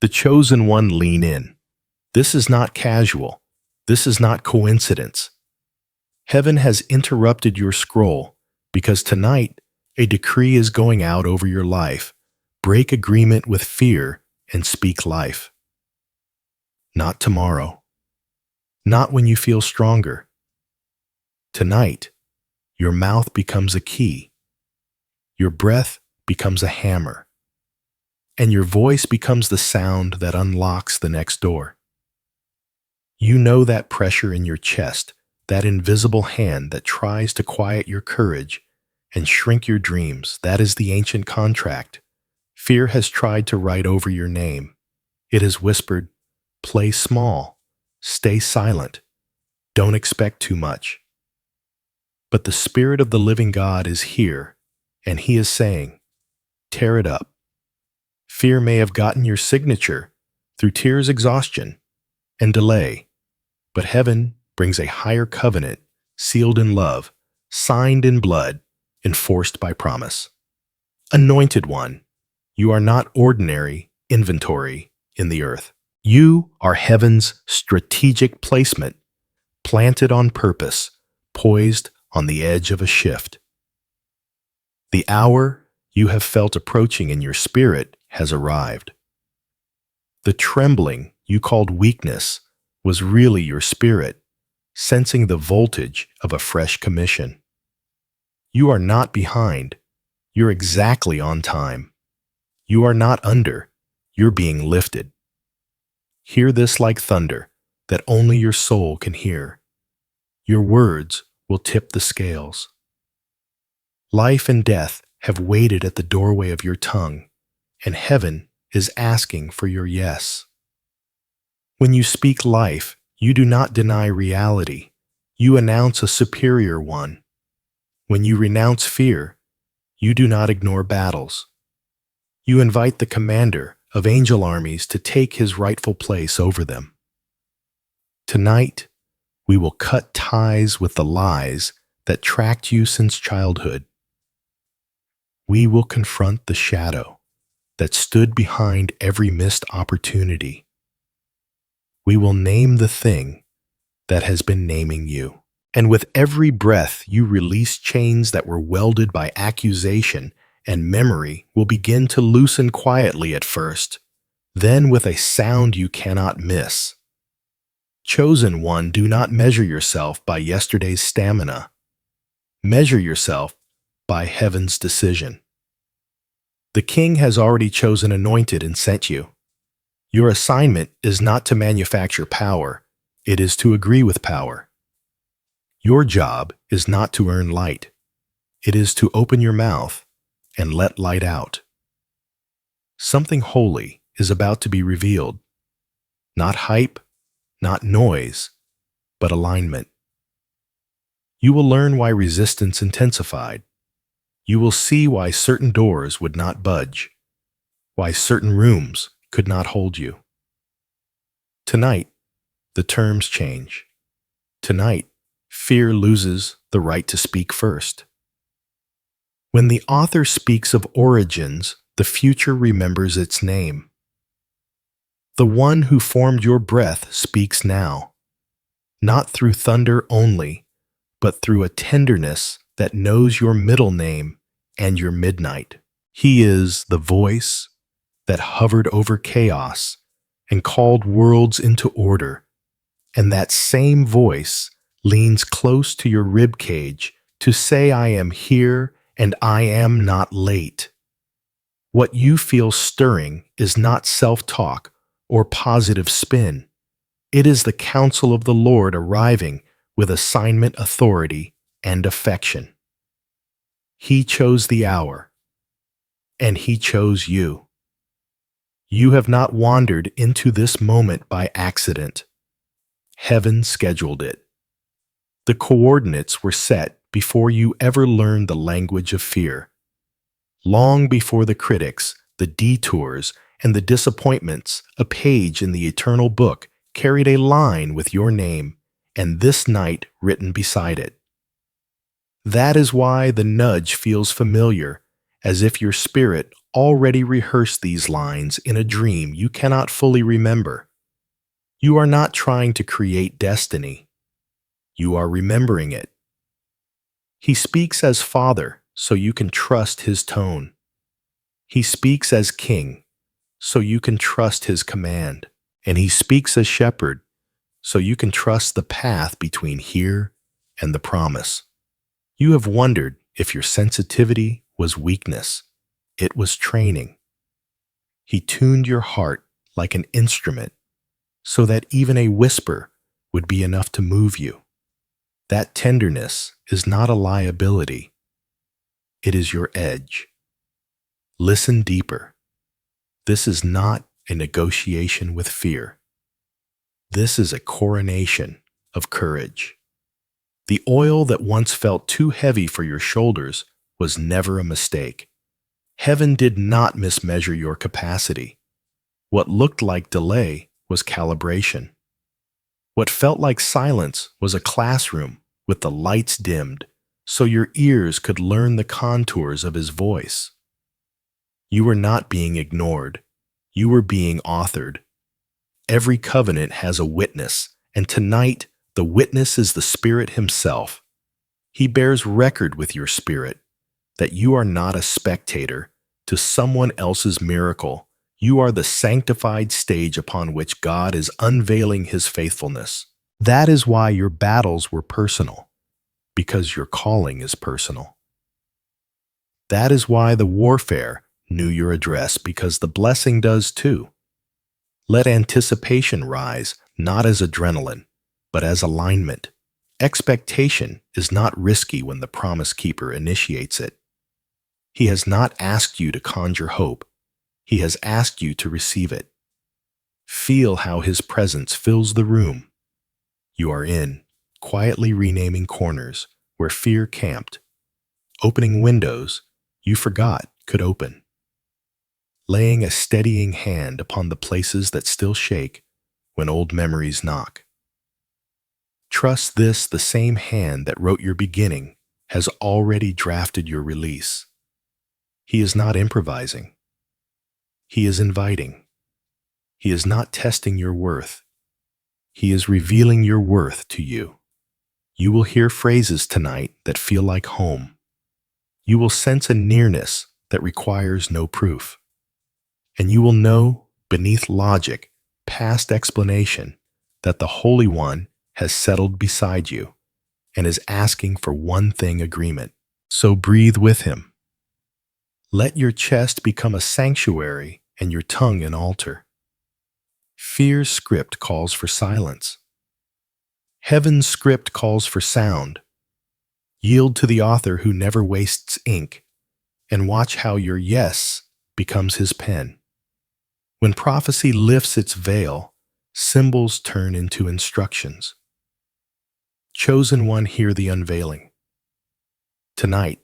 The chosen one lean in. This is not casual. This is not coincidence. Heaven has interrupted your scroll because tonight a decree is going out over your life. Break agreement with fear and speak life. Not tomorrow. Not when you feel stronger. Tonight, your mouth becomes a key. Your breath becomes a hammer. And your voice becomes the sound that unlocks the next door. You know that pressure in your chest, that invisible hand that tries to quiet your courage and shrink your dreams. That is the ancient contract. Fear has tried to write over your name. It has whispered, play small, stay silent, don't expect too much. But the Spirit of the living God is here, and He is saying, tear it up. Fear may have gotten your signature through tears, exhaustion, and delay, but heaven brings a higher covenant, sealed in love, signed in blood, enforced by promise. Anointed one, you are not ordinary inventory in the earth. You are heaven's strategic placement, planted on purpose, poised on the edge of a shift. The hour you have felt approaching in your spirit has arrived. The trembling you called weakness was really your spirit, sensing the voltage of a fresh commission. You are not behind. You're exactly on time. You are not under. You're being lifted. Hear this like thunder that only your soul can hear. Your words will tip the scales. Life and death have waited at the doorway of your tongue, and heaven is asking for your yes. When you speak life, you do not deny reality. You announce a superior one. When you renounce fear, you do not ignore battles. You invite the commander of angel armies to take his rightful place over them. Tonight, we will cut ties with the lies that tracked you since childhood. We will confront the shadow that stood behind every missed opportunity. We will name the thing that has been naming you. And with every breath, you release chains that were welded by accusation, and memory will begin to loosen quietly at first, then with a sound you cannot miss. Chosen one, do not measure yourself by yesterday's stamina. Measure yourself by heaven's decision. The King has already chosen anointed and sent you. Your assignment is not to manufacture power, it is to agree with power. Your job is not to earn light, it is to open your mouth and let light out. Something holy is about to be revealed. Not hype, not noise, but alignment. You will learn why resistance intensified. You will see why certain doors would not budge, why certain rooms could not hold you. Tonight, the terms change. Tonight, fear loses the right to speak first. When the author speaks of origins, the future remembers its name. The one who formed your breath speaks now, not through thunder only, but through a tenderness that knows your middle name and your midnight. He is the voice that hovered over chaos and called worlds into order, and that same voice leans close to your rib cage to say, I am here and I am not late. What you feel stirring is not self-talk or positive spin. It is the counsel of the Lord arriving with assignment, authority, and affection. He chose the hour, and He chose you. You have not wandered into this moment by accident. Heaven scheduled it. The coordinates were set before you ever learned the language of fear. Long before the critics, the detours, and the disappointments, a page in the eternal book carried a line with your name and this night written beside it. That is why the nudge feels familiar, as if your spirit already rehearsed these lines in a dream you cannot fully remember. You are not trying to create destiny. You are remembering it. He speaks as Father, so you can trust his tone. He speaks as King, so you can trust his command. And he speaks as Shepherd, so you can trust the path between here and the promise. You have wondered if your sensitivity was weakness. It was training. He tuned your heart like an instrument so that even a whisper would be enough to move you. That tenderness is not a liability. It is your edge. Listen deeper. This is not a negotiation with fear. This is a coronation of courage. The oil that once felt too heavy for your shoulders was never a mistake. Heaven did not mismeasure your capacity. What looked like delay was calibration. What felt like silence was a classroom with the lights dimmed so your ears could learn the contours of his voice. You were not being ignored. You were being authored. Every covenant has a witness, and tonight the witness is the Spirit himself. He bears record with your spirit that you are not a spectator to someone else's miracle. You are the sanctified stage upon which God is unveiling his faithfulness. That is why your battles were personal, because your calling is personal. That is why the warfare knew your address, because the blessing does too. Let anticipation rise, not as adrenaline, but as alignment. Expectation is not risky when the promise keeper initiates it. He has not asked you to conjure hope. He has asked you to receive it. Feel how his presence fills the room. You are in, quietly renaming corners where fear camped, opening windows you forgot could open, laying a steadying hand upon the places that still shake when old memories knock. Trust this, the same hand that wrote your beginning has already drafted your release. He is not improvising. He is inviting. He is not testing your worth. He is revealing your worth to you. You will hear phrases tonight that feel like home. You will sense a nearness that requires no proof. And you will know, beneath logic, past explanation, that the Holy One has settled beside you and is asking for one thing agreement. So breathe with him. Let your chest become a sanctuary and your tongue an altar. Fear's script calls for silence. Heaven's script calls for sound. Yield to the author who never wastes ink, and watch how your yes becomes his pen. When prophecy lifts its veil, symbols turn into instructions. Chosen one, hear the unveiling. Tonight,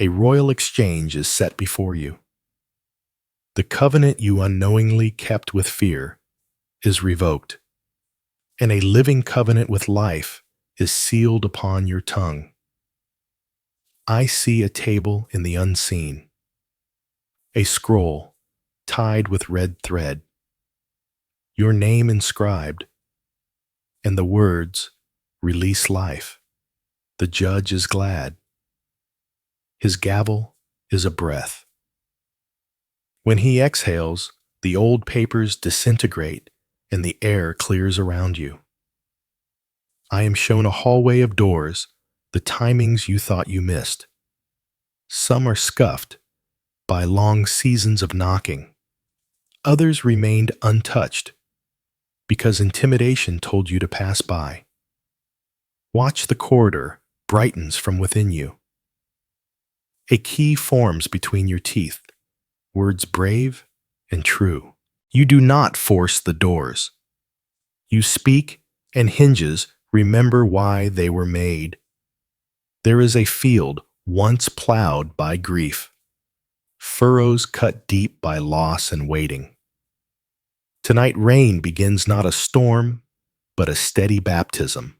a royal exchange is set before you. The covenant you unknowingly kept with fear is revoked, and a living covenant with life is sealed upon your tongue. I see a table in the unseen, a scroll tied with red thread, your name inscribed, and the words, release life. The judge is glad. His gavel is a breath. When he exhales, the old papers disintegrate and the air clears around you. I am shown a hallway of doors, the timings you thought you missed. Some are scuffed by long seasons of knocking. Others remained untouched because intimidation told you to pass by. Watch the corridor brightens from within you. A key forms between your teeth, words brave and true. You do not force the doors. You speak, and hinges remember why they were made. There is a field once plowed by grief, furrows cut deep by loss and waiting. Tonight rain begins not a storm, but a steady baptism.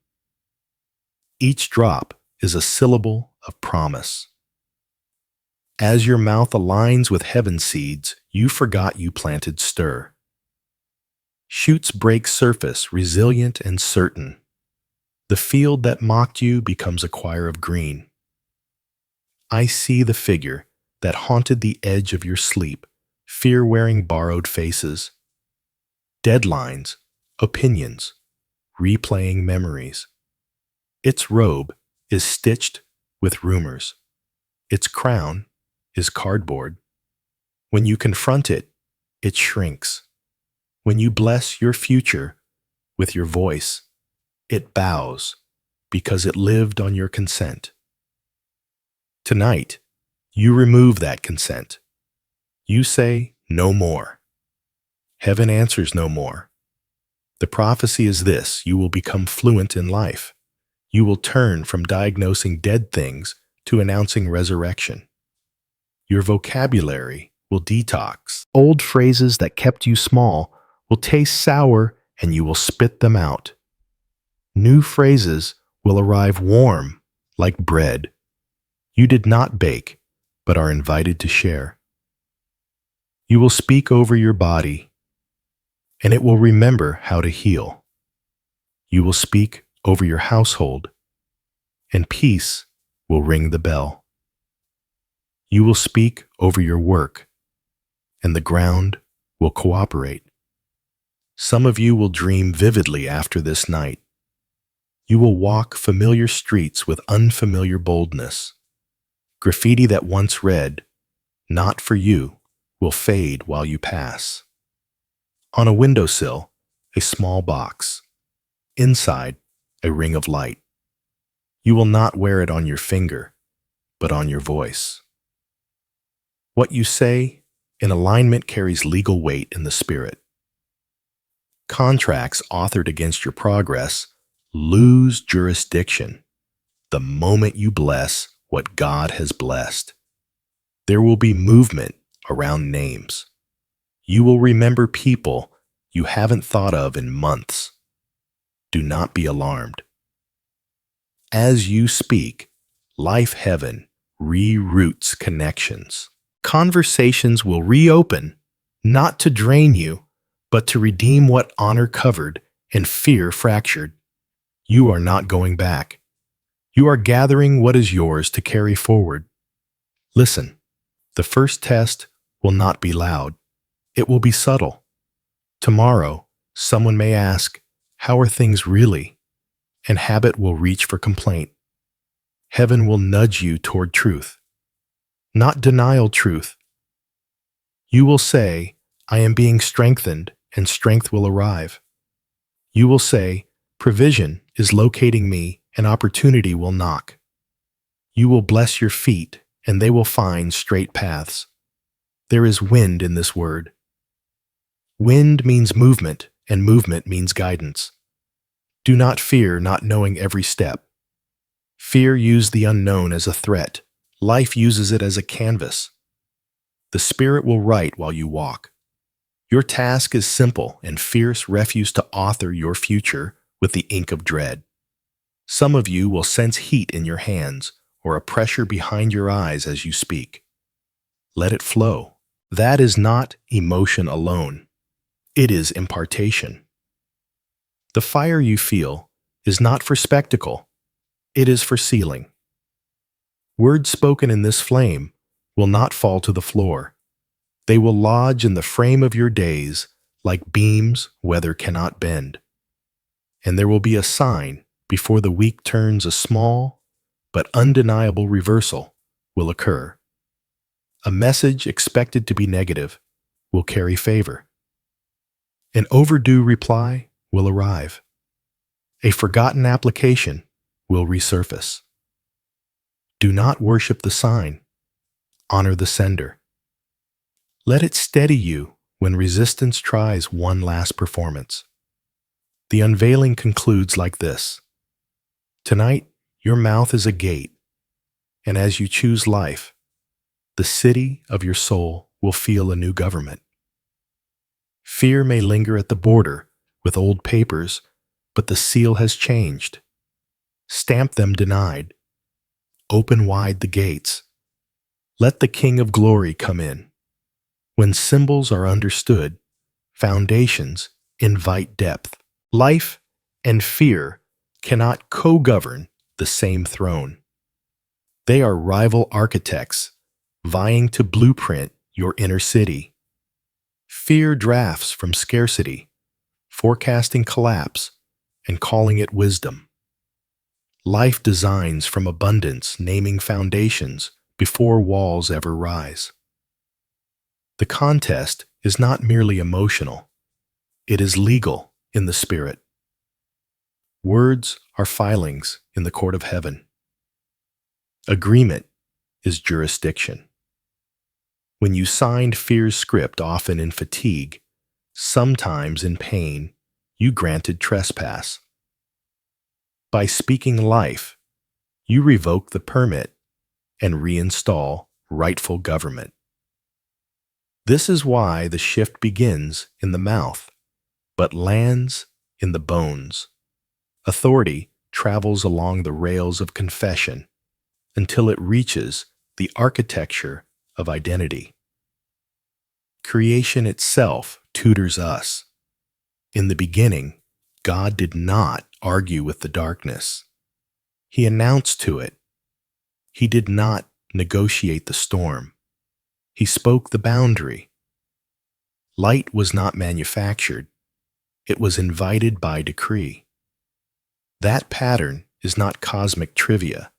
Each drop is a syllable of promise. As your mouth aligns with heaven's seeds, you forgot you planted stir. Shoots break surface, resilient and certain. The field that mocked you becomes a choir of green. I see the figure that haunted the edge of your sleep, fear-wearing borrowed faces, deadlines, opinions, replaying memories. Its robe is stitched with rumors. Its crown is cardboard. When you confront it, it shrinks. When you bless your future with your voice, it bows because it lived on your consent. Tonight, you remove that consent. You say, no more. Heaven answers no more. The prophecy is this: you will become fluent in life. You will turn from diagnosing dead things to announcing resurrection. Your vocabulary will detox. Old phrases that kept you small will taste sour and you will spit them out. New phrases will arrive warm like bread. You did not bake, but are invited to share. You will speak over your body, and it will remember how to heal. You will speak over your household, and peace will ring the bell. You will speak over your work, and the ground will cooperate. Some of you will dream vividly after this night. You will walk familiar streets with unfamiliar boldness. Graffiti that once read, "Not for you," will fade while you pass. On a windowsill, a small box. Inside, a ring of light. You will not wear it on your finger, but on your voice. What you say in alignment carries legal weight in the spirit. Contracts authored against your progress lose jurisdiction the moment you bless what God has blessed. There will be movement around names. You will remember people you haven't thought of in months. Do not be alarmed. As you speak, Life Heaven reroutes connections. Conversations will reopen, not to drain you, but to redeem what honor covered and fear fractured. You are not going back. You are gathering what is yours to carry forward. Listen, the first test will not be loud. It will be subtle. Tomorrow, someone may ask, "How are things really?" And habit will reach for complaint. Heaven will nudge you toward truth, not denial truth. You will say, "I am being strengthened," and strength will arrive. You will say, "Provision is locating me, and opportunity will knock." You will bless your feet, and they will find straight paths. There is wind in this word. Wind means movement, and movement means guidance. Do not fear not knowing every step. Fear uses the unknown as a threat. Life uses it as a canvas. The Spirit will write while you walk. Your task is simple, and fierce refuse to author your future with the ink of dread. Some of you will sense heat in your hands or a pressure behind your eyes as you speak. Let it flow. That is not emotion alone. It is impartation. The fire you feel is not for spectacle. It is for sealing. Words spoken in this flame will not fall to the floor. They will lodge in the frame of your days like beams weather cannot bend. And there will be a sign before the week turns. A small but undeniable reversal will occur. A message expected to be negative will carry favor. An overdue reply will arrive. A forgotten application will resurface. Do not worship the sign. Honor the sender. Let it steady you when resistance tries one last performance. The unveiling concludes like this. Tonight, your mouth is a gate, and as you choose life, the city of your soul will feel a new government. Fear may linger at the border with old papers, but the seal has changed. Stamp them denied. Open wide the gates. Let the King of Glory come in. When symbols are understood, foundations invite depth. Life and fear cannot co-govern the same throne. They are rival architects, vying to blueprint your inner city. Fear drafts from scarcity, forecasting collapse and calling it wisdom. Life designs from abundance, naming foundations before walls ever rise. The contest is not merely emotional, it is legal in the spirit. Words are filings in the court of heaven. Agreement is jurisdiction. When you signed fear's script, often in fatigue, sometimes in pain, you granted trespass. By speaking life, you revoke the permit and reinstall rightful government. This is why the shift begins in the mouth, but lands in the bones. Authority travels along the rails of confession until it reaches the architecture of identity. Creation itself tutors us. In the beginning, God did not argue with the darkness. He announced to it. He did not negotiate the storm. He spoke the boundary. Light was not manufactured. It was invited by decree. That pattern is not cosmic trivia.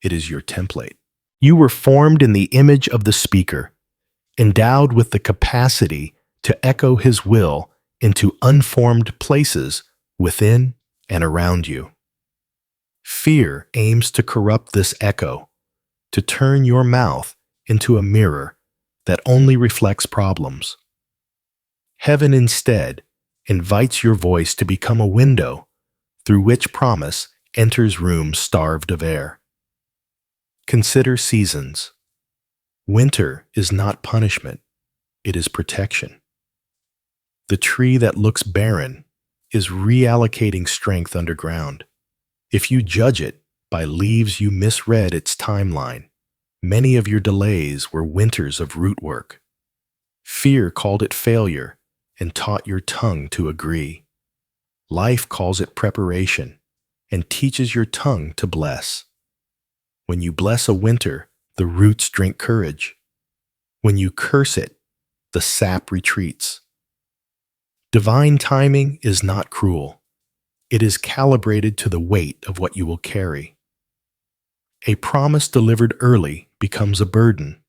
It is your template. You were formed in the image of the speaker, endowed with the capacity to echo his will into unformed places within and around you. Fear aims to corrupt this echo, to turn your mouth into a mirror that only reflects problems. Heaven instead invites your voice to become a window through which promise enters rooms starved of air. Consider seasons. Winter is not punishment, it is protection. The tree that looks barren is reallocating strength underground. If you judge it by leaves, you misread its timeline. Many of your delays were winters of root work. Fear called it failure and taught your tongue to agree. Life calls it preparation and teaches your tongue to bless. When you bless a winter, the roots drink courage. When you curse it, the sap retreats. Divine timing is not cruel. It is calibrated to the weight of what you will carry. A promise delivered early becomes a burden.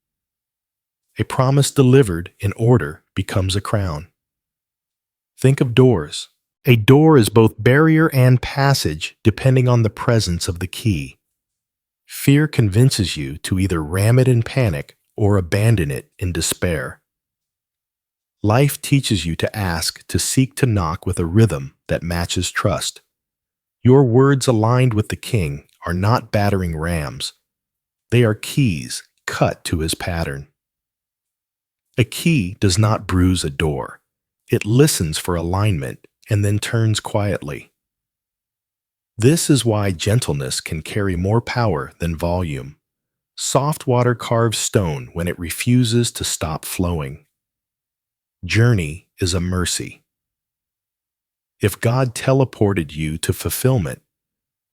A promise delivered in order becomes a crown. Think of doors. A door is both barrier and passage depending on the presence of the key. Fear convinces you to either ram it in panic or abandon it in despair. Life teaches you to ask, to seek, to knock with a rhythm that matches trust. Your words aligned with the King are not battering rams. They are keys cut to his pattern. A key does not bruise a door. It listens for alignment and then turns quietly. This is why gentleness can carry more power than volume. Soft water carves stone when it refuses to stop flowing. Journey is a mercy. If God teleported you to fulfillment,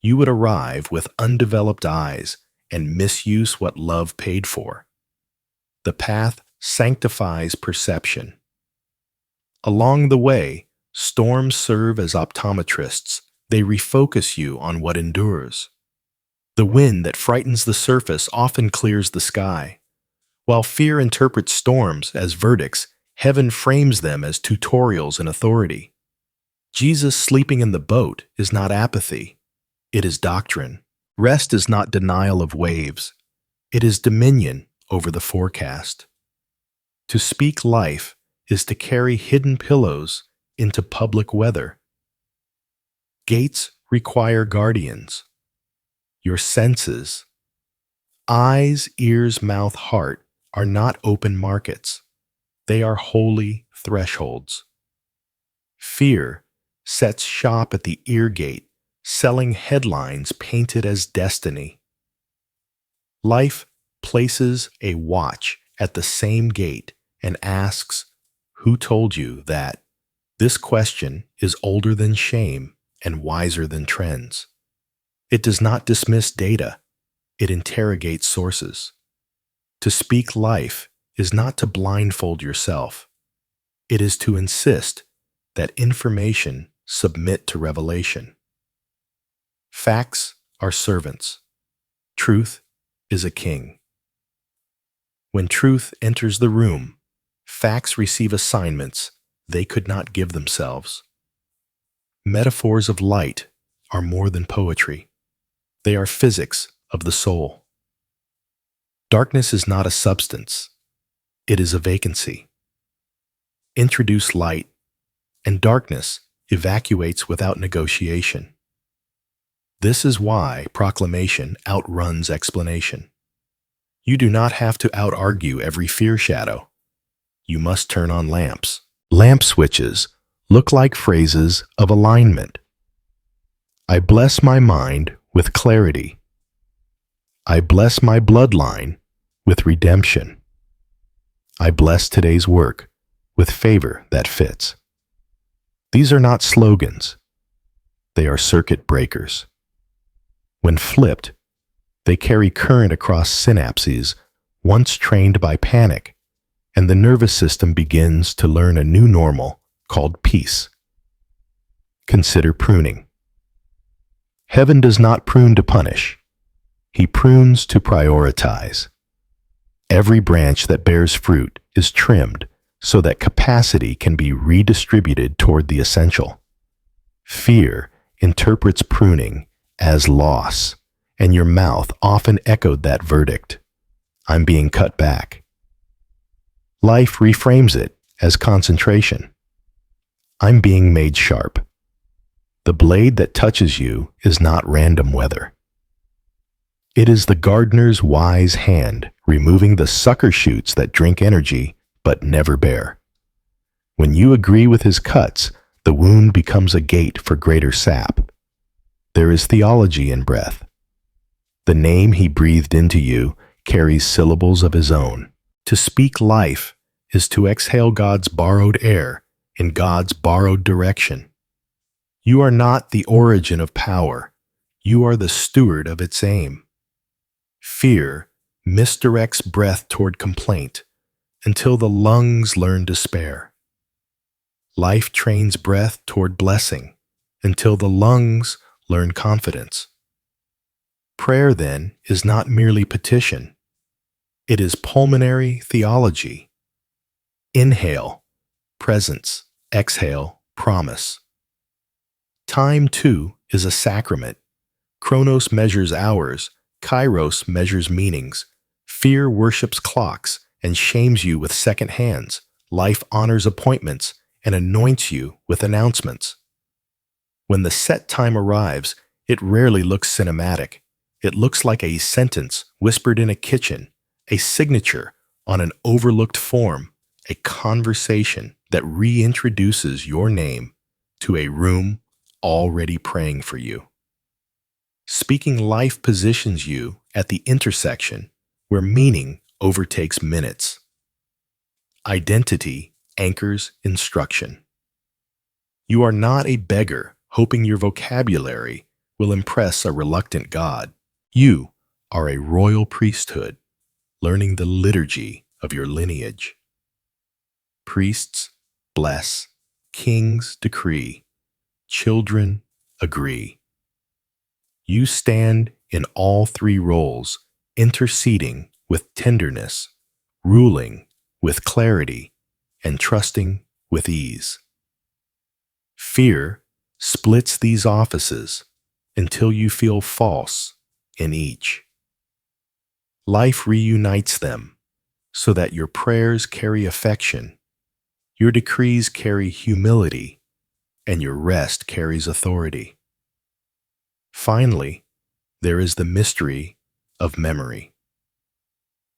you would arrive with undeveloped eyes and misuse what love paid for. The path sanctifies perception. Along the way, storms serve as optometrists. They refocus you on what endures. The wind that frightens the surface often clears the sky. While fear interprets storms as verdicts, heaven frames them as tutorials in authority. Jesus sleeping in the boat is not apathy. It is doctrine. Rest is not denial of waves. It is dominion over the forecast. To speak life is to carry hidden pillows into public weather. Gates require guardians. Your senses, eyes, ears, mouth, heart, are not open markets. They are holy thresholds. Fear sets shop at the ear gate, selling headlines painted as destiny. Life places a watch at the same gate and asks, "Who told you that?" This question is older than shame and wiser than trends. It does not dismiss data, it interrogates sources. To speak life is not to blindfold yourself. It is to insist that information submit to revelation. Facts are servants. Truth is a king. When truth enters the room, facts receive assignments they could not give themselves. Metaphors of light are more than poetry. They are physics of the soul. Darkness is not a substance. It is a vacancy. Introduce light, and darkness evacuates without negotiation. This is why proclamation outruns explanation. You do not have to out-argue every fear shadow. You must turn on lamps. Lamp switches look like phrases of alignment. I bless my mind with clarity. I bless my bloodline with redemption. I bless today's work with favor that fits. These are not slogans. They are circuit breakers. When flipped, they carry current across synapses once trained by panic, and the nervous system begins to learn a new normal called peace. Consider pruning. Heaven does not prune to punish. He prunes to prioritize. Every branch that bears fruit is trimmed so that capacity can be redistributed toward the essential. Fear interprets pruning as loss, and your mouth often echoed that verdict. I'm being cut back. Life reframes it as concentration. I'm being made sharp. The blade that touches you is not random weather. It is the gardener's wise hand removing the sucker shoots that drink energy but never bear. When you agree with his cuts, the wound becomes a gate for greater sap. There is theology in breath. The name he breathed into you carries syllables of his own. To speak life is to exhale God's borrowed air in God's borrowed direction. You are not the origin of power. You are the steward of its aim. Fear misdirects breath toward complaint until the lungs learn despair. Life trains breath toward blessing until the lungs learn confidence. Prayer, then, is not merely petition. It is pulmonary theology. Inhale, presence. Exhale, promise. Time, too, is a sacrament. Chronos measures hours. Kairos measures meanings. Fear worships clocks and shames you with second hands. Life honors appointments and anoints you with announcements. When the set time arrives, it rarely looks cinematic. It looks like a sentence whispered in a kitchen, a signature on an overlooked form, a conversation that reintroduces your name to a room already praying for you. Speaking life positions you at the intersection where meaning overtakes minutes. Identity anchors instruction. You are not a beggar hoping your vocabulary will impress a reluctant God. You are a royal priesthood, learning the liturgy of your lineage. Priests bless, kings decree, children agree. You stand in all three roles, interceding with tenderness, ruling with clarity, and trusting with ease. Fear splits these offices until you feel false in each. Life reunites them so that your prayers carry affection, your decrees carry humility, and your rest carries authority. Finally, there is the mystery of memory.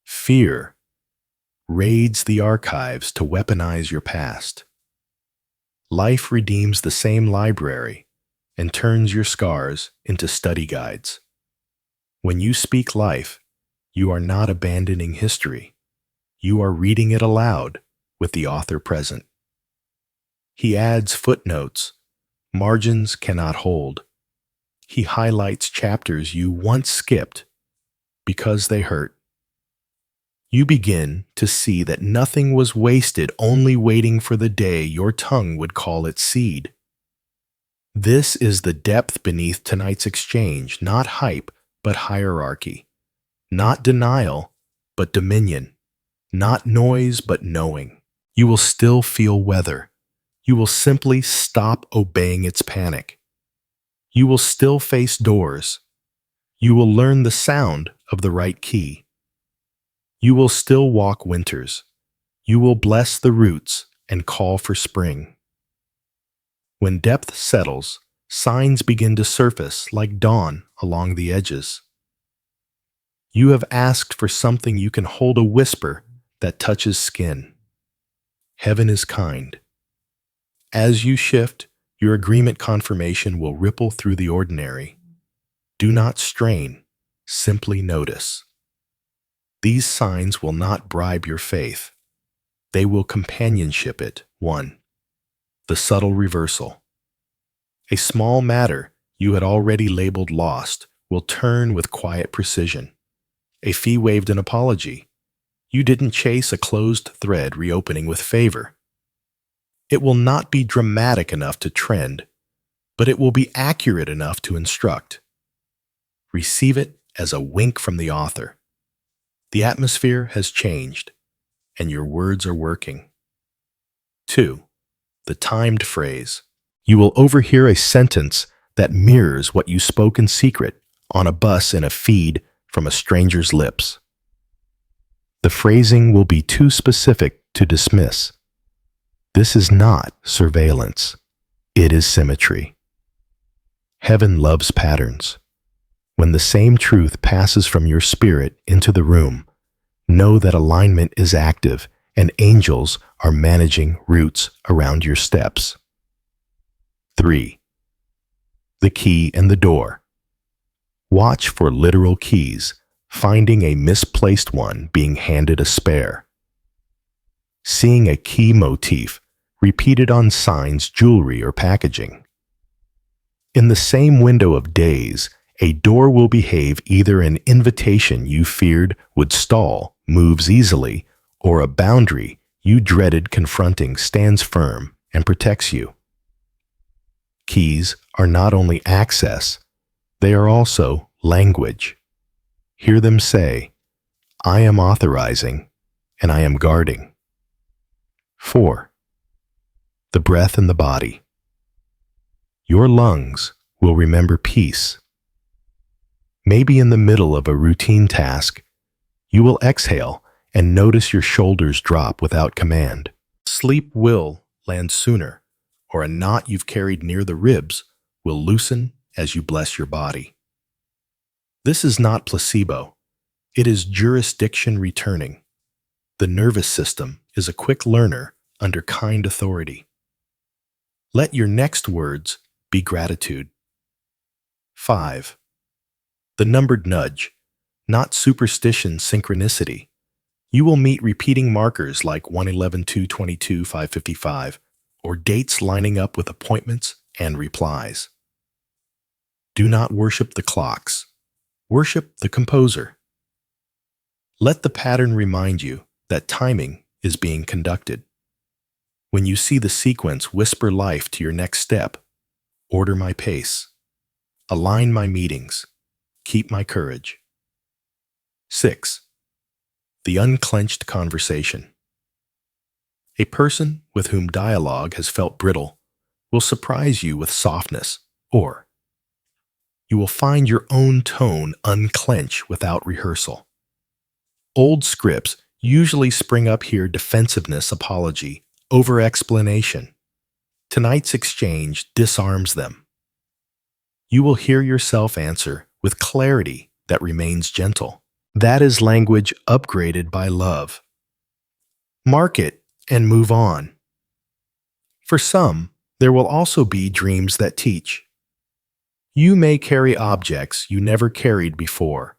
Fear raids the archives to weaponize your past. Life redeems the same library and turns your scars into study guides. When you speak life, You are not abandoning history. You are reading it aloud with the author present. He adds footnotes. Margins cannot hold. He highlights chapters you once skipped because they hurt. You begin to see that nothing was wasted only waiting for the day your tongue would call it seed. This is the depth beneath tonight's exchange, not hype, but hierarchy. Not denial, but dominion. Not noise, but knowing. You will still feel weather. You will simply stop obeying its panic. You will still face doors. You will learn the sound of the right key. You will still walk winters. You will bless the roots and call for spring. When depth settles, signs begin to surface like dawn along the edges. You have asked for something you can hold, a whisper that touches skin. Heaven is kind. As you shift, your agreement confirmation will ripple through the ordinary. Do not strain, simply notice. These signs will not bribe your faith. They will companionship it. 1. The subtle reversal. A small matter you had already labeled lost will turn with quiet precision. A fee waived an apology. You didn't chase a closed thread reopening with favor. It will not be dramatic enough to trend, but it will be accurate enough to instruct. Receive it as a wink from the author. The atmosphere has changed, and your words are working. 2. The timed phrase. You will overhear a sentence that mirrors what you spoke in secret on a bus in a feed from a stranger's lips. The phrasing will be too specific to dismiss. This is not surveillance. It is symmetry. Heaven loves patterns. When the same truth passes from your spirit into the room, know that alignment is active and angels are managing routes around your steps. 3. The key and the door. Watch for literal keys, finding a misplaced one being handed a spare. Seeing a key motif repeated on signs, jewelry, or packaging. In the same window of days, a door will behave either an invitation you feared would stall, moves easily, or a boundary you dreaded confronting stands firm and protects you. Keys are not only access, they are also language. Hear them say, I am authorizing and I am guarding. 4. The breath in the body. Your lungs will remember peace. Maybe in the middle of a routine task, you will exhale and notice your shoulders drop without command. Sleep will land sooner, or a knot you've carried near the ribs will loosen as you bless your body. This is not placebo. It is jurisdiction returning. The nervous system is a quick learner under kind authority. Let your next words be gratitude. 5. The numbered nudge, not superstition, synchronicity. You will meet repeating markers like 111-222-555 or dates lining up with appointments and replies. Do not worship the clocks. Worship the composer. Let the pattern remind you that timing is being conducted. When you see the sequence, whisper life to your next step. Order my pace. Align my meetings. Keep my courage. 6. The unclenched conversation. A person with whom dialogue has felt brittle will surprise you with softness, or you will find your own tone unclench without rehearsal. Old scripts usually spring up here: defensiveness, apology, over-explanation. Tonight's exchange disarms them. You will hear yourself answer with clarity that remains gentle. That is language upgraded by love. Mark it and move on. For some, there will also be dreams that teach. You may carry objects you never carried before,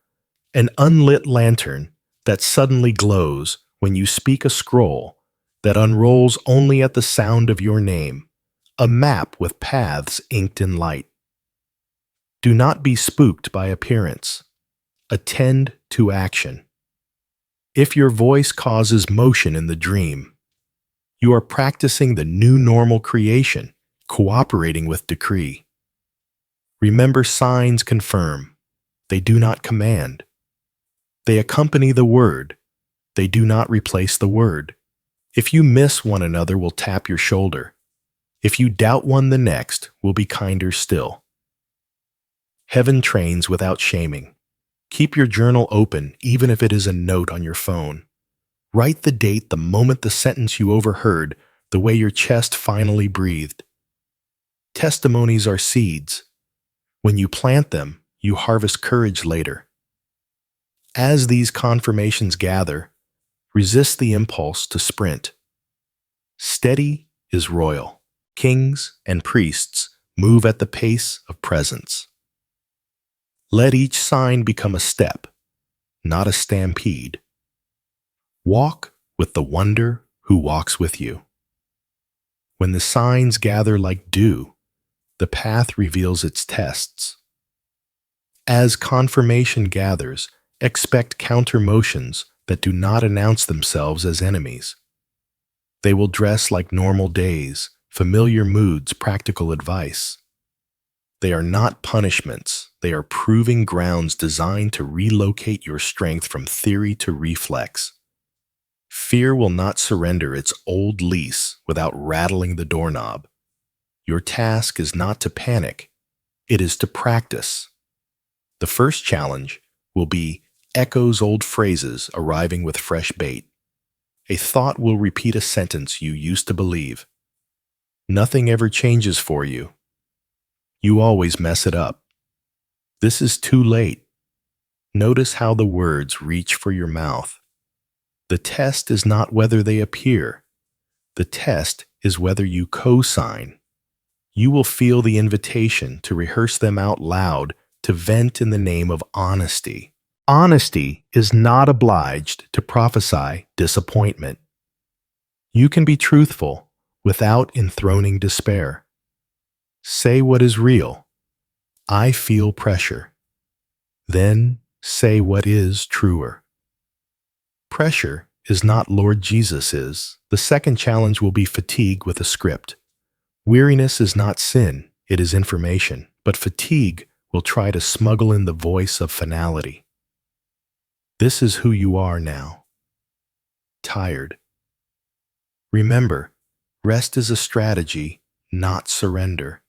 An unlit lantern that suddenly glows when you speak, a scroll that unrolls only at the sound of your name, a map with paths inked in light. Do not be spooked by appearance. Attend to action. If your voice causes motion in the dream, you are practicing the new normal creation, cooperating with decree. Remember, signs confirm. They do not command. They accompany the word. They do not replace the word. If you miss one, another will tap your shoulder. If you doubt one, the next will be kinder still. Heaven trains without shaming. Keep your journal open, even if it is a note on your phone. Write the date, the moment, the sentence you overheard, the way your chest finally breathed. Testimonies are seeds. When you plant them, you harvest courage later. As these confirmations gather, resist the impulse to sprint. Steady is royal. Kings and priests move at the pace of presence. Let each sign become a step, not a stampede. Walk with the wonder who walks with you. When the signs gather like dew, the path reveals its tests. As confirmation gathers, expect counter motions that do not announce themselves as enemies. They will dress like normal days, familiar moods, practical advice. They are not punishments. They are proving grounds designed to relocate your strength from theory to reflex. Fear will not surrender its old lease without rattling the doorknob. Your task is not to panic. It is to practice. The first challenge will be echoes old phrases arriving with fresh bait. A thought will repeat a sentence you used to believe. Nothing ever changes for you. You always mess it up. This is too late. Notice how the words reach for your mouth. The test is not whether they appear. The test is whether you co-sign. You will feel the invitation to rehearse them out loud, to vent in the name of honesty. Honesty is not obliged to prophesy disappointment. You can be truthful without enthroning despair. Say what is real. I feel pressure. Then say what is truer. Pressure is not Lord Jesus is. The second challenge will be fatigue with a script. Weariness is not sin, it is information, but fatigue will try to smuggle in the voice of finality. This is who you are now. Tired. Remember, rest is a strategy, not surrender.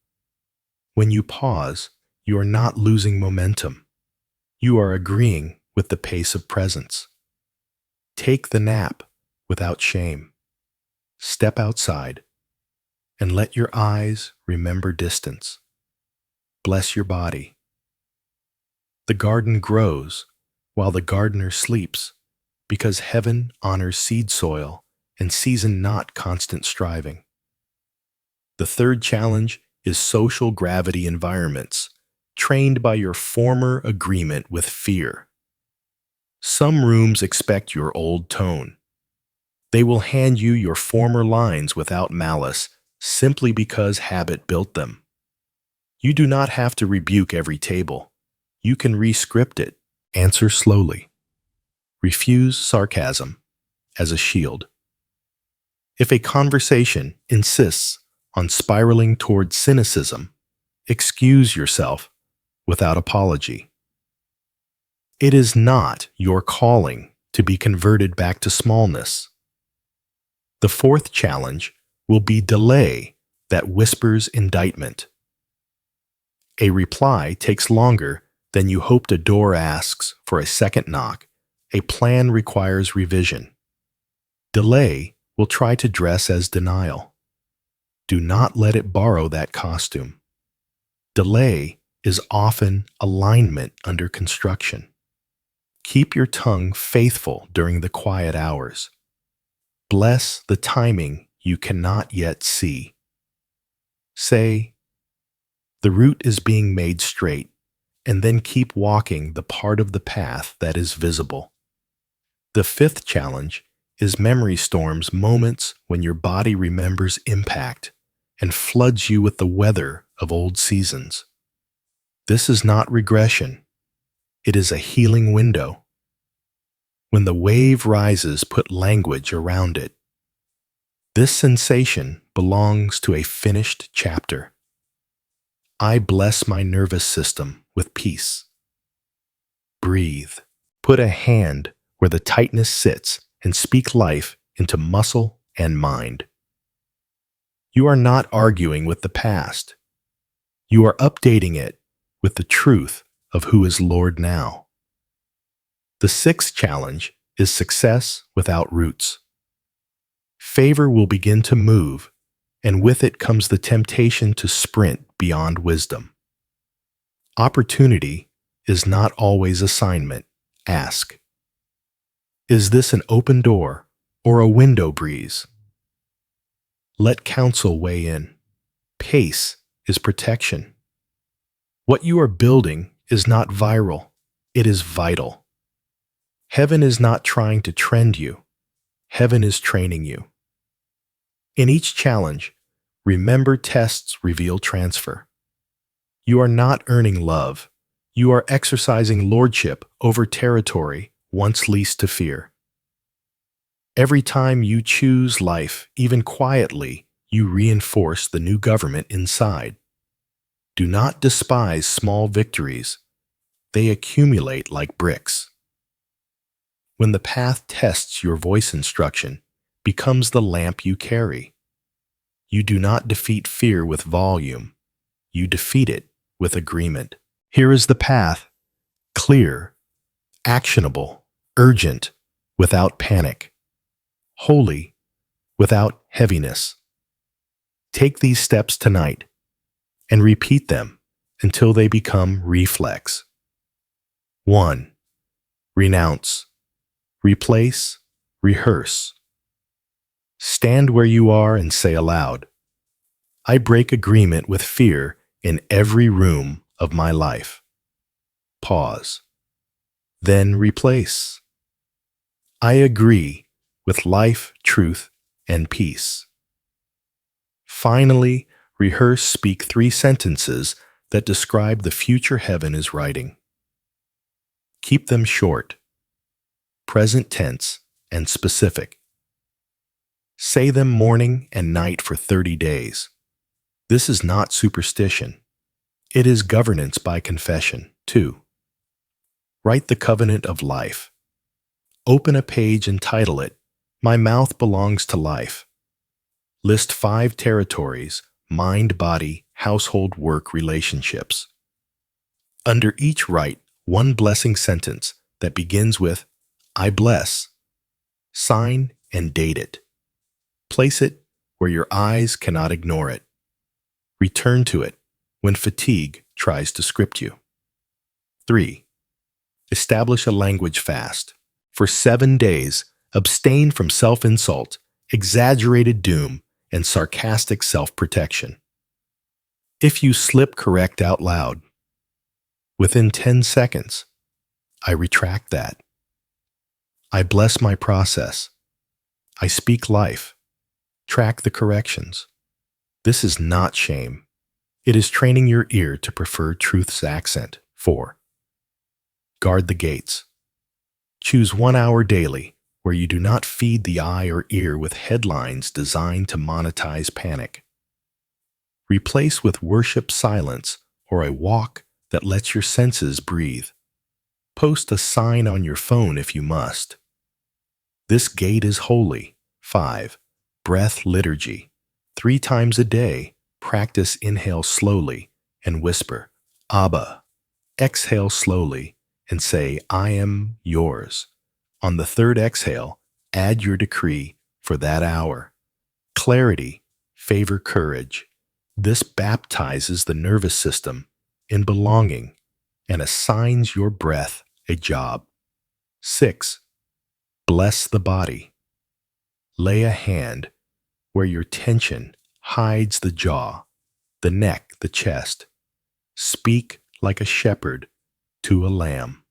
When you pause, you are not losing momentum. You are agreeing with the pace of presence. Take the nap without shame. Step outside and let your eyes remember distance. Bless your body. The garden grows while the gardener sleeps, because heaven honors seed soil and season not constant striving. The third challenge is social gravity environments, trained by your former agreement with fear. Some rooms expect your old tone. They will hand you your former lines without malice, simply because habit built them. You do not have to rebuke every table. You can re-script it. Answer slowly. Refuse sarcasm as a shield. If a conversation insists on spiraling toward cynicism, excuse yourself without apology. It is not your calling to be converted back to smallness. The fourth challenge will be delay that whispers indictment. A reply takes longer than you hoped. A door asks for a second knock. A plan requires revision. Delay will try to dress as denial. Do not let it borrow that costume. Delay is often alignment under construction. Keep your tongue faithful during the quiet hours. Bless the timing you cannot yet see. Say, the route is being made straight, and then keep walking the part of the path that is visible. The fifth challenge is memory storms, moments when your body remembers impact and floods you with the weather of old seasons. This is not regression. It is a healing window. When the wave rises, put language around it. This sensation belongs to a finished chapter. I bless my nervous system with peace. Breathe. Put a hand where the tightness sits and speak life into muscle and mind. You are not arguing with the past. You are updating it with the truth of who is Lord now. The sixth challenge is success without roots. Favor will begin to move, and with it comes the temptation to sprint beyond wisdom. Opportunity is not always assignment. Ask, is this an open door or a window breeze? Let counsel weigh in. Pace is protection. What you are building is not viral, it is vital. Heaven is not trying to trend you. Heaven is training you. In each challenge, remember tests reveal transfer. You are not earning love. You are exercising lordship over territory once leased to fear. Every time you choose life, even quietly, you reinforce the new government inside. Do not despise small victories. They accumulate like bricks. When the path tests your voice instruction, becomes the lamp you carry. You do not defeat fear with volume. You defeat it with agreement. Here is the path, clear, actionable, urgent, without panic, holy, without heaviness. Take these steps tonight and repeat them until they become reflex. 1. Renounce. Replace. Rehearse. Stand where you are and say aloud, I break agreement with fear in every room of my life. Pause. Then replace. I agree with life, truth, and peace. Finally, rehearse. Speak 3 sentences that describe the future heaven is writing. Keep them short, present tense, and specific. Say them morning and night for 30 days. This is not superstition. It is governance by confession. 2. Write the covenant of life. Open a page and title it, My Mouth Belongs to Life. List 5 territories, mind, body, household, work, relationships. Under each write 1 blessing sentence that begins with, I bless. Sign and date it. Place it where your eyes cannot ignore it. Return to it when fatigue tries to script you. 3. Establish a language fast. For 7 days, abstain from self-insult, exaggerated doom, and sarcastic self-protection. If you slip, correct out loud. Within 10 seconds, I retract that. I bless my process. I speak life. Track the corrections. This is not shame. It is training your ear to prefer truth's accent. 4. Guard the gates. Choose 1 hour daily where you do not feed the eye or ear with headlines designed to monetize panic. Replace with worship silence or a walk that lets your senses breathe. Post a sign on your phone if you must. This gate is holy. 5. Breath liturgy. 3 times a day, practice inhale slowly and whisper, Abba. Exhale slowly and say, I am yours. On the 3rd exhale, add your decree for that hour. Clarity, favor, courage. This baptizes the nervous system in belonging and assigns your breath a job. 6. Bless the body. Lay a hand where your tension hides the jaw, the neck, the chest. Speak like a shepherd to a lamb.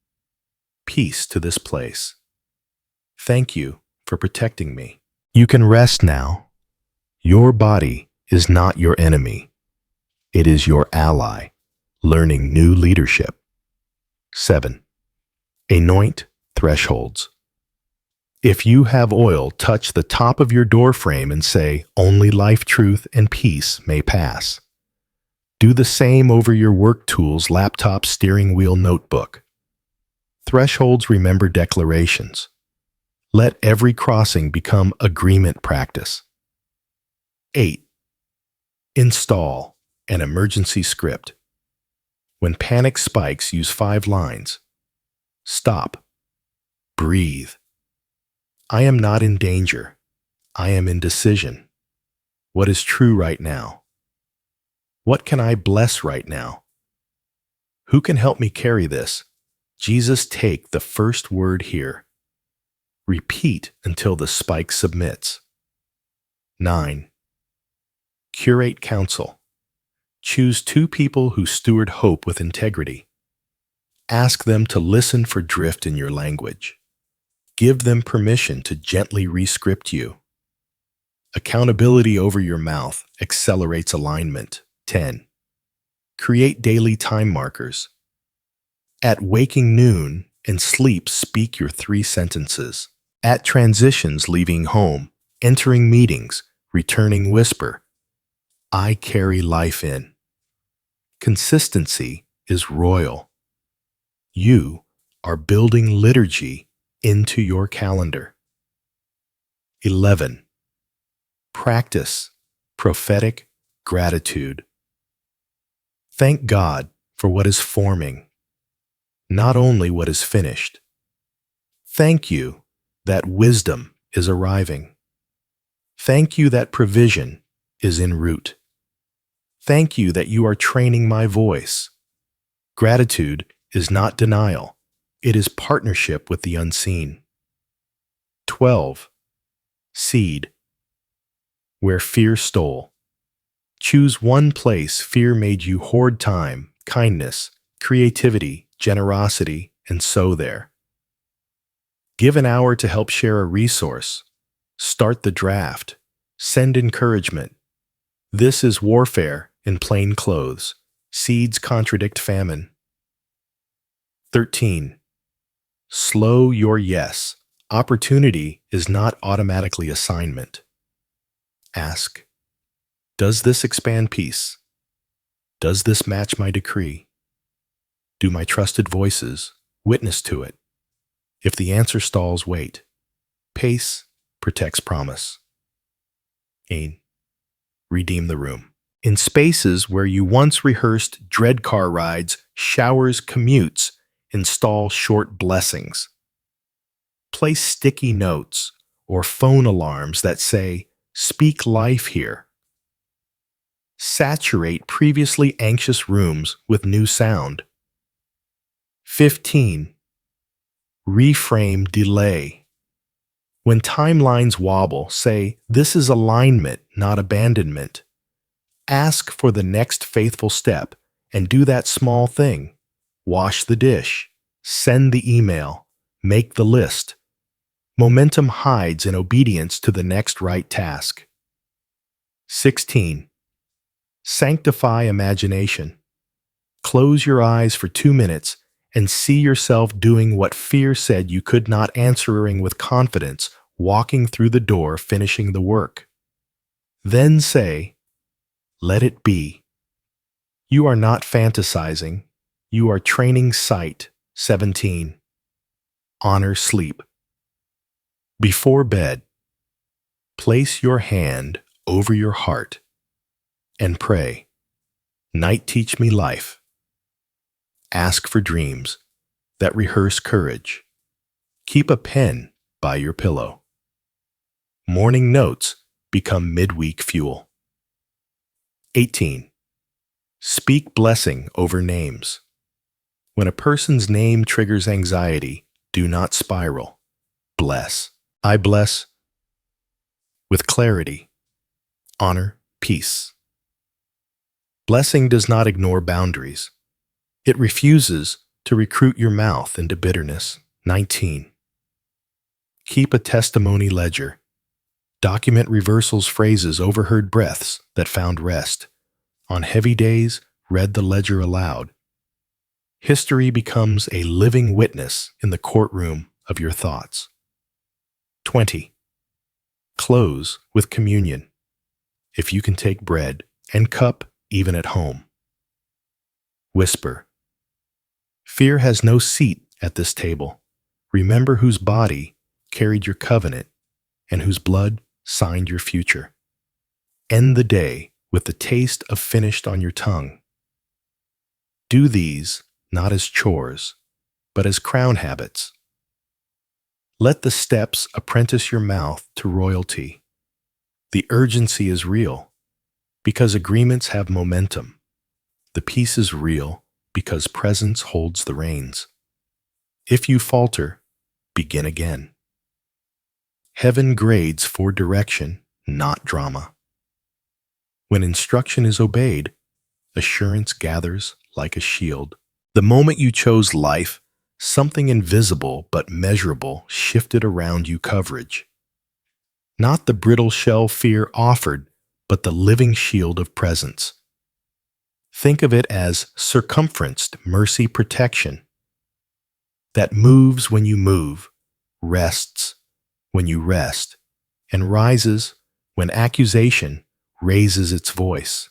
Peace to this place. Thank you for protecting me. You can rest now. Your body is not your enemy. It is your ally, learning new leadership. 7. Anoint thresholds. If you have oil, touch the top of your doorframe and say, "Only life, truth, and peace may pass." Do the same over your work tools, laptop, steering wheel, notebook. Thresholds remember declarations. Let every crossing become agreement practice. 8. Install an emergency script. When panic spikes, use 5 lines. Stop. Breathe. I am not in danger. I am in decision. What is true right now? What can I bless right now? Who can help me carry this? Jesus, take the first word here. Repeat until the spike submits. 9. Curate counsel. Choose 2 people who steward hope with integrity. Ask them to listen for drift in your language. Give them permission to gently rescript you. Accountability over your mouth accelerates alignment. 10. Create daily time markers. At waking noon and sleep, speak your 3 sentences. At transitions, leaving home, entering meetings, returning, whisper, "I carry life in." Consistency is royal. You are building liturgy into your calendar. 11. Practice prophetic gratitude. Thank God for what is forming, not only what is finished. Thank you that wisdom is arriving. Thank you that provision is en route. Thank you that you are training my voice. Gratitude is not denial. It is partnership with the unseen. 12. Seed. Where fear stole. Choose one place fear made you hoard time, kindness, creativity, generosity, and sow there. Give an hour to help share a resource. Start the draft. Send encouragement. This is warfare in plain clothes. Seeds contradict famine. 13. Slow your yes. Opportunity is not automatically assignment. Ask, does this expand peace? Does this match my decree? Do my trusted voices witness to it? If the answer stalls, wait. Pace protects promise. 8. Redeem the room. In spaces where you once rehearsed dread car rides, showers, commutes, install short blessings. Place sticky notes or phone alarms that say, "Speak life here." Saturate previously anxious rooms with new sound. 15. Reframe delay. When timelines wobble, say, "This is alignment, not abandonment." Ask for the next faithful step and do that small thing. Wash the dish, send the email, make the list. Momentum hides in obedience to the next right task. 16. Sanctify imagination. Close your eyes for 2 minutes and see yourself doing what fear said you could not, answering with confidence, walking through the door, finishing the work. Then say, "Let it be." You are not fantasizing. You are training sight. 17. Honor sleep. Before bed, place your hand over your heart and pray, "Night, teach me life." Ask for dreams that rehearse courage. Keep a pen by your pillow. Morning notes become midweek fuel. 18. Speak blessing over names. When a person's name triggers anxiety, do not spiral. Bless. I bless with clarity, honor, peace. Blessing does not ignore boundaries. It refuses To recruit your mouth into bitterness. 19. Keep a testimony ledger. Document reversals, phrases, overheard breaths that found rest. On heavy days, read the ledger aloud. History becomes a living witness in the courtroom of your thoughts. 20. Close with communion. If you can take bread and cup even at home. Whisper. Fear has no seat at this table. Remember whose body carried your covenant and whose blood signed your future. End the day with the taste of finished on your tongue. Do these not as chores, but as crown habits. Let the steps apprentice your mouth to royalty. The urgency is real because agreements have momentum. The peace is real because presence holds the reins. If you falter, begin again. Heaven grades for direction, not drama. When instruction is obeyed, assurance gathers like a shield. The moment you chose life, something invisible but measurable shifted around you coverage. Not the brittle shell fear offered, but the living shield of presence. Think of it as circumferenced mercy protection that moves when you move, rests when you rest, and rises when accusation raises its voice.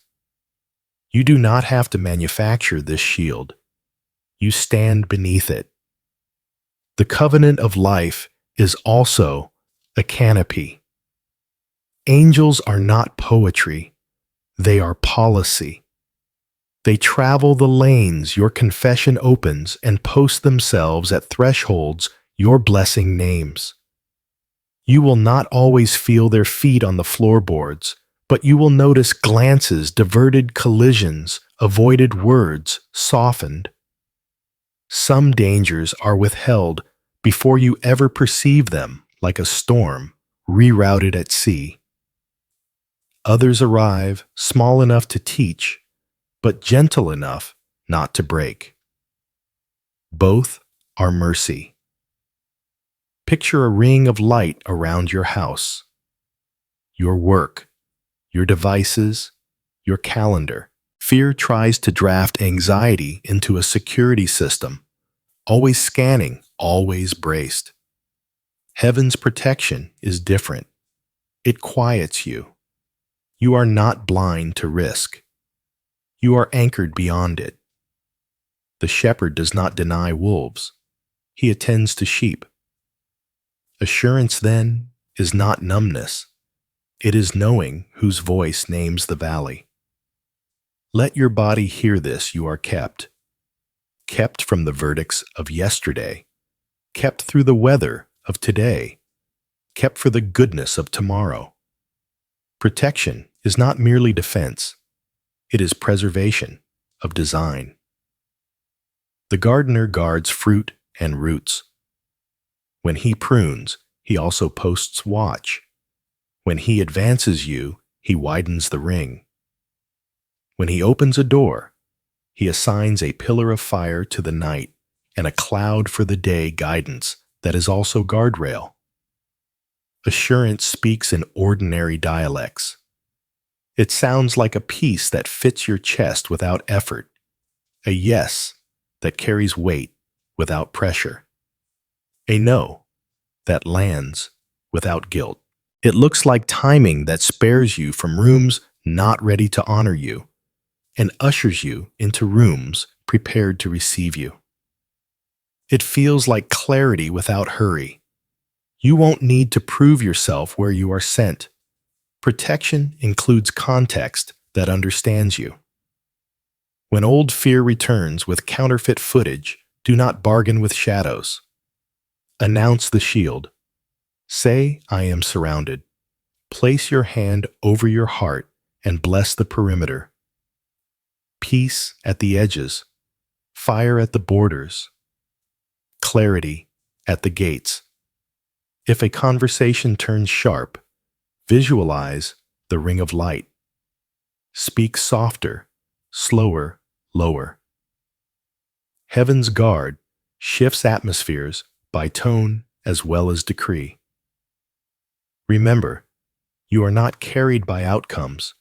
You do not have to manufacture this shield. You stand beneath it. The covenant of life is also a canopy. Angels are not poetry. They are policy. They travel the lanes your confession opens and post themselves at thresholds your blessing names. You will not always feel their feet on the floorboards, but you will notice glances, diverted collisions, avoided words softened. Some dangers are withheld before you ever perceive them, like a storm rerouted at sea. Others arrive small enough to teach, but gentle enough not to break. Both are mercy. Picture a ring of light around your house, your work, your devices, your calendar. Fear tries to draft anxiety into a security system, always scanning, always braced. Heaven's protection is different. It quiets you. You are not blind to risk. You are anchored beyond it. The shepherd does not deny wolves. He attends to sheep. Assurance, then, is not numbness. It is knowing whose voice names the valley. Let your body hear this: you are kept. Kept from the verdicts of yesterday. Kept through the weather of today. Kept for the goodness of tomorrow. Protection is not merely defense. It is preservation of design. The gardener guards fruit and roots. When he prunes, he also posts watch. When he advances you, he widens the ring. When he opens a door, he assigns a pillar of fire to the night and a cloud for the day guidance that is also guardrail. Assurance speaks in ordinary dialects. It sounds like a peace that fits your chest without effort, a yes that carries weight without pressure, a no that lands without guilt. It looks like timing that spares you from rooms not ready to honor you and ushers you into rooms prepared to receive you. It feels like clarity without hurry. You won't need to prove yourself where you are sent. Protection includes context that understands you. When old fear returns with counterfeit footage, do not bargain with shadows. Announce the shield. Say, I am surrounded. Place your hand over your heart and bless the perimeter. Peace at the edges, fire at the borders, clarity at the gates. If a conversation turns sharp, visualize the ring of light. Speak softer, slower, lower. Heaven's guard shifts atmospheres by tone as well as decree. Remember, you are not carried by outcomes,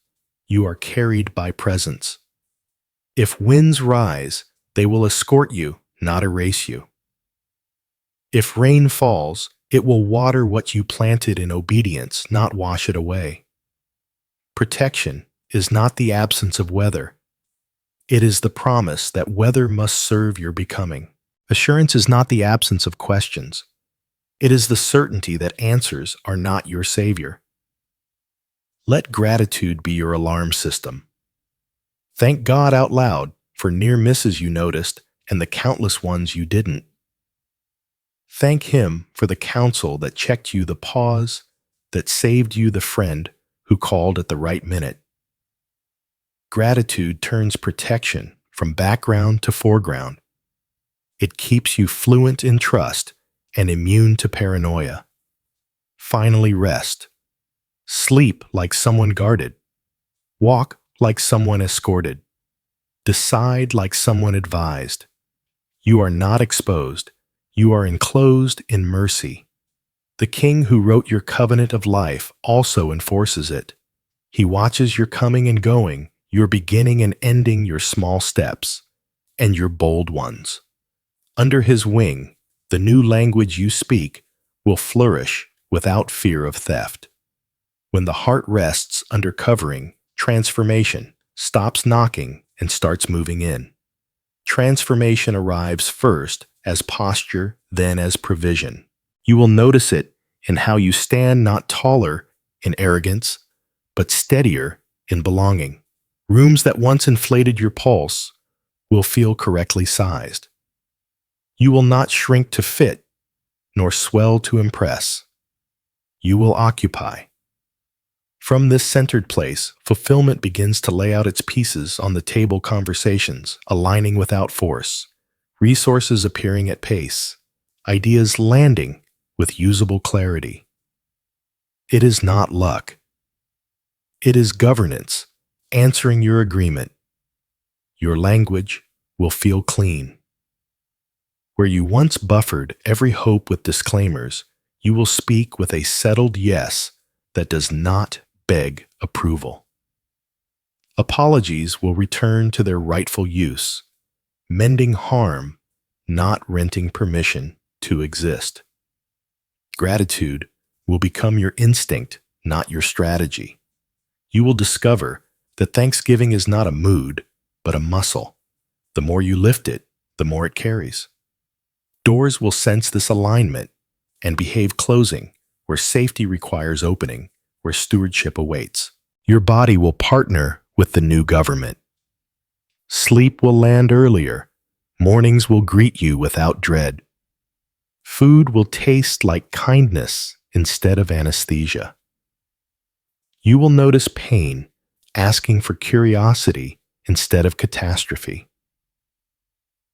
you are carried by presence. If winds rise, they will escort you, not erase you. If rain falls, it will water what you planted in obedience, not wash it away. Protection is not the absence of weather. It is the promise that weather must serve your becoming. Assurance is not the absence of questions. It is the certainty that answers are not your savior. Let gratitude be your alarm system. Thank God out loud for near misses you noticed and the countless ones you didn't. Thank Him for the counsel that checked you the pause, that saved you the friend who called at the right minute. Gratitude turns protection from background to foreground. It keeps you fluent in trust and immune to paranoia. Finally, rest. Sleep like someone guarded. Walk like someone escorted. Decide like someone advised. You are not exposed. You are enclosed in mercy. The King who wrote your covenant of life also enforces it. He watches your coming and going, your beginning and ending, your small steps, and your bold ones. Under His wing, the new language you speak will flourish without fear of theft. When the heart rests under covering, transformation stops knocking and starts moving in. Transformation arrives first as posture, then as provision. You will notice it in how you stand, not taller in arrogance, but steadier in belonging. Rooms that once inflated your pulse will feel correctly sized. You will not shrink to fit, nor swell to impress. You will occupy. From this centered place, fulfillment begins to lay out its pieces on the table, conversations aligning without force, resources appearing at pace, ideas landing with usable clarity. It is not luck. It is governance answering your agreement. Your language will feel clean. Where you once buffered every hope with disclaimers, you will speak with a settled yes that does not beg approval. Apologies will return to their rightful use, mending harm, not renting permission to exist. Gratitude will become your instinct, not your strategy. You will discover that Thanksgiving is not a mood, but a muscle. The more you lift it, the more it carries. Doors will sense this alignment and behave closing where safety requires opening, where stewardship awaits. Your body will partner with the new government. Sleep will land earlier. Mornings will greet you without dread. Food will taste like kindness instead of anesthesia. You will notice pain asking for curiosity instead of catastrophe.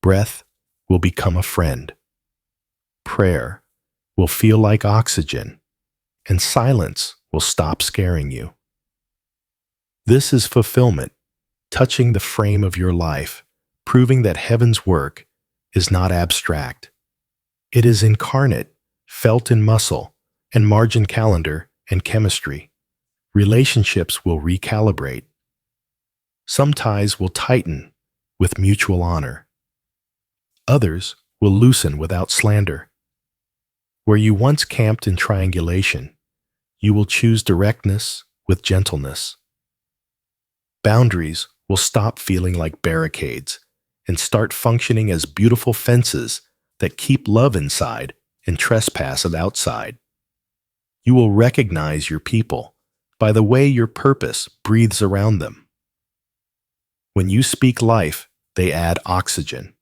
Breath will become a friend. Prayer will feel like oxygen, and silence will stop scaring you. This is fulfillment, touching the frame of your life, proving that heaven's work is not abstract. It is incarnate, felt in muscle and margin, calendar and chemistry. Relationships will recalibrate. Some ties will tighten with mutual honor. Others will loosen without slander. Where you once camped in triangulation, you will choose directness with gentleness. Boundaries will stop feeling like barricades and start functioning as beautiful fences that keep love inside and trespass outside. You will recognize your people by the way your purpose breathes around them. When you speak life, they add oxygen.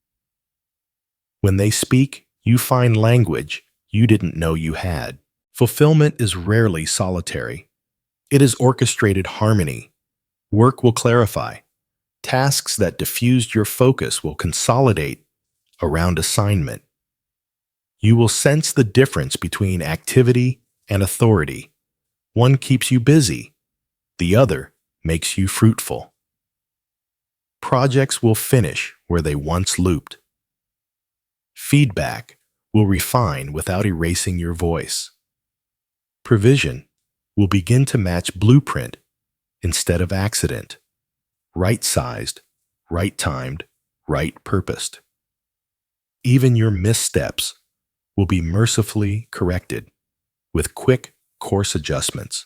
When they speak, you find language you didn't know you had. Fulfillment is rarely solitary. It is orchestrated harmony. Work will clarify. Tasks that diffused your focus will consolidate around assignment. You will sense the difference between activity and authority. One keeps you busy, the other makes you fruitful. Projects will finish where they once looped. Feedback will refine without erasing your voice. Provision will begin to match blueprint instead of accident. Right-sized, right-timed, right-purposed. Even your missteps will be mercifully corrected with quick course adjustments,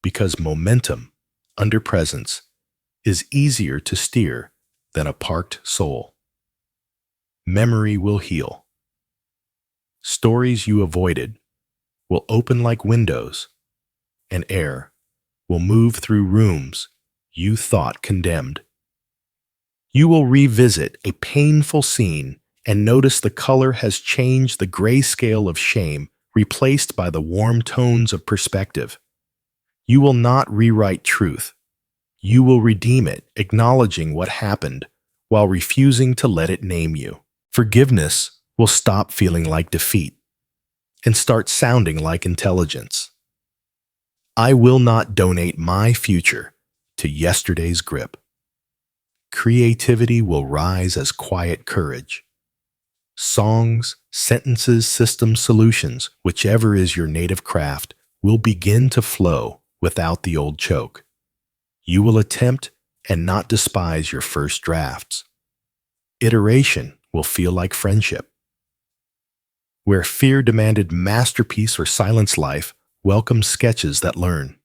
because momentum under presence is easier to steer than a parked soul. Memory will heal. Stories you avoided will open like windows, and air will move through rooms you thought condemned. You will revisit a painful scene and notice the color has changed, the grayscale of shame replaced by the warm tones of perspective. You will not rewrite truth. You will redeem it, acknowledging what happened while refusing to let it name you. Forgiveness will stop feeling like defeat and start sounding like intelligence. I will not donate my future to yesterday's grip. Creativity will rise as quiet courage. Songs, sentences, systems, solutions, whichever is your native craft, will begin to flow without the old choke. You will attempt and not despise your first drafts. Iteration will feel like friendship. Where fear demanded masterpiece or silence life, welcome sketches that learn.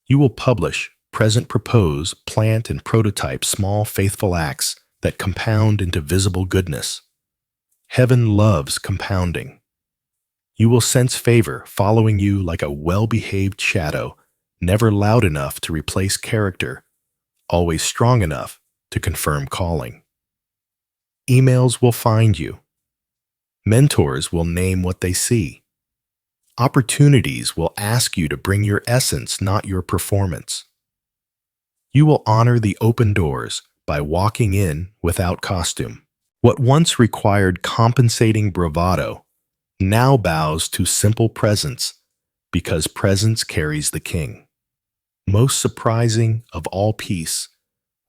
You will publish, present, propose, plant, and prototype small faithful acts that compound into visible goodness. Heaven loves compounding. You will sense favor following you like a well-behaved shadow, never loud enough to replace character, always strong enough to confirm calling. Emails will find you. Mentors will name what they see. Opportunities will ask you to bring your essence, not your performance. You will honor the open doors by walking in without costume. What once required compensating bravado now bows to simple presence, because presence carries the king. Most surprising of all peace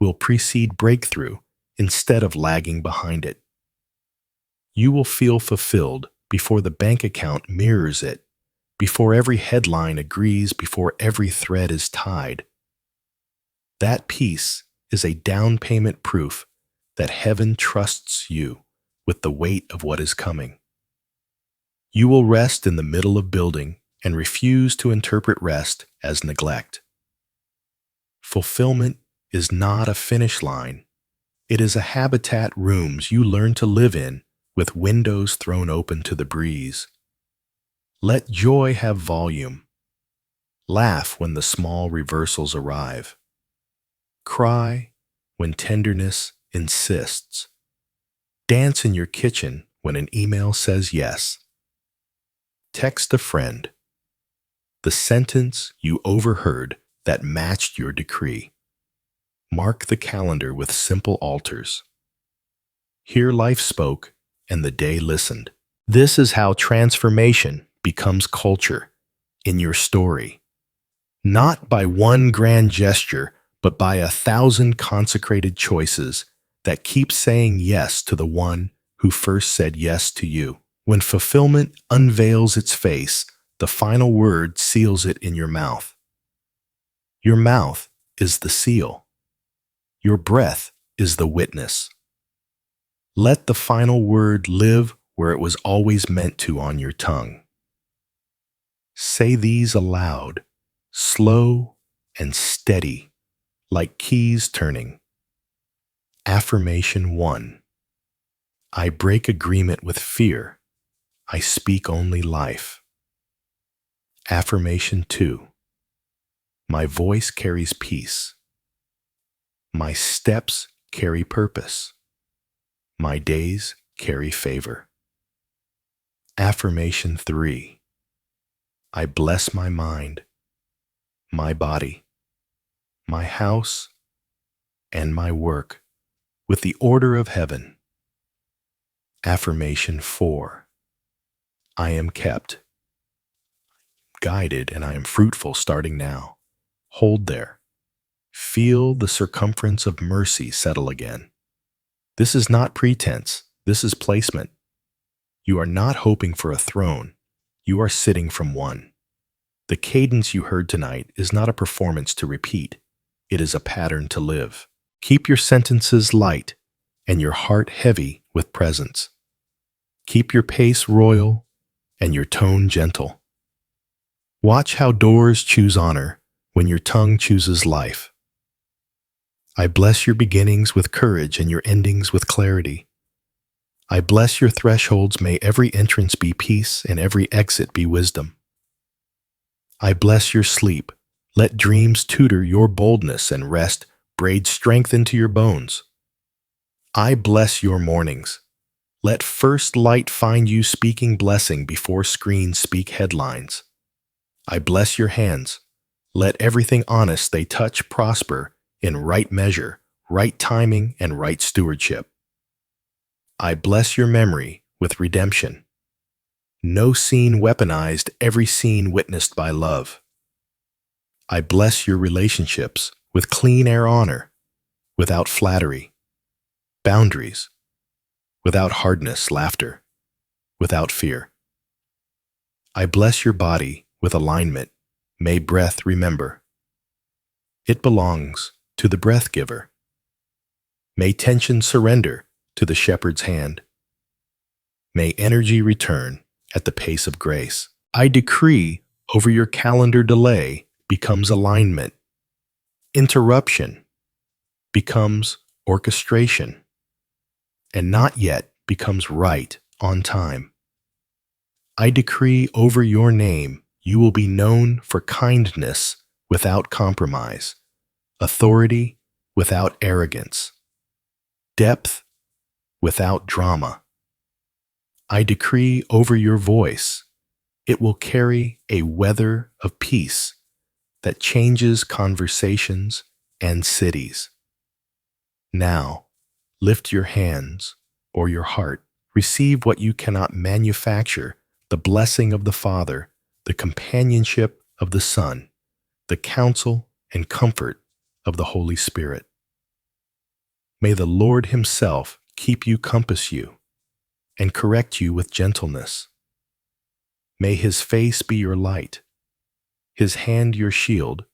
will precede breakthrough instead of lagging behind it. You will feel fulfilled before the bank account mirrors it, before every headline agrees, before every thread is tied. That peace is a down payment proof that heaven trusts you with the weight of what is coming. You will rest in the middle of building and refuse to interpret rest as neglect. Fulfillment is not a finish line. It is a habitat, rooms you learn to live in with windows thrown open to the breeze. Let joy have volume. Laugh when the small reversals arrive. Cry when tenderness insists. Dance in your kitchen when an email says yes. Text a friend the sentence you overheard that matched your decree. Mark the calendar with simple altars. Here life spoke and the day listened. This is how transformation becomes culture in your story. Not by one grand gesture, but by 1,000 consecrated choices that keep saying yes to the one who first said yes to you. When fulfillment unveils its face, the final word seals it in your mouth. Your mouth is the seal. Your breath is the witness. Let the final word live where it was always meant to on your tongue. Say these aloud, slow and steady, like keys turning. Affirmation 1. I break agreement with fear. I speak only life. Affirmation 2. My voice carries peace. My steps carry purpose. My days carry favor. Affirmation 3. I bless my mind, my body, my house, and my work with the order of heaven. Affirmation 4. I am kept, guided, and I am fruitful starting now. Hold there. Feel the circumference of mercy settle again. This is not pretense. This is placement. You are not hoping for a throne. You are sitting from one. The cadence you heard tonight is not a performance to repeat. It is a pattern to live. Keep your sentences light and your heart heavy with presence. Keep your pace royal and your tone gentle. Watch how doors choose honor when your tongue chooses life. I bless your beginnings with courage and your endings with clarity. I bless your thresholds, may every entrance be peace and every exit be wisdom. I bless your sleep. Let dreams tutor your boldness and rest braid strength into your bones. I bless your mornings. Let first light find you speaking blessing before screens speak headlines. I bless your hands. Let everything honest they touch prosper in right measure, right timing, and right stewardship. I bless your memory with redemption. No scene weaponized, every scene witnessed by love. I bless your relationships with clean air honor, without flattery, boundaries, without hardness, laughter, without fear. I bless your body with alignment, may breath remember. It belongs to the breath giver. May tension surrender to the shepherd's hand. May energy return at the pace of grace. I decree over your calendar delay becomes alignment. Interruption becomes orchestration. And not yet becomes right on time. I decree over your name you will be known for kindness without compromise, authority without arrogance, depth without drama. I decree over your voice it will carry a weather of peace that changes conversations and cities. Now, lift your hands or your heart. Receive what you cannot manufacture, the blessing of the Father, the companionship of the Son, the counsel and comfort of the Holy Spirit. May the Lord Himself keep you, compass you, and correct you with gentleness. May His face be your light, His hand your shield,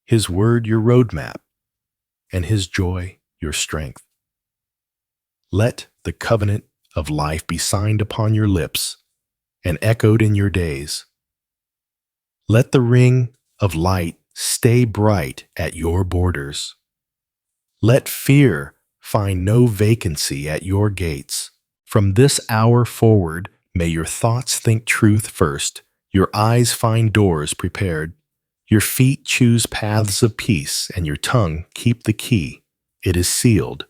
His word your roadmap, and His joy your strength. Let the covenant of life be signed upon your lips and echoed in your days. Let the ring of light stay bright at your borders. Let fear find no vacancy at your gates. From this hour forward, may your thoughts think truth first, your eyes find doors prepared, your feet choose paths of peace, and your tongue keep the key. It is sealed.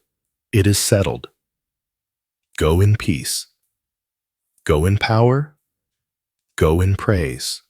It is settled. Go in peace. Go in power. Go in praise.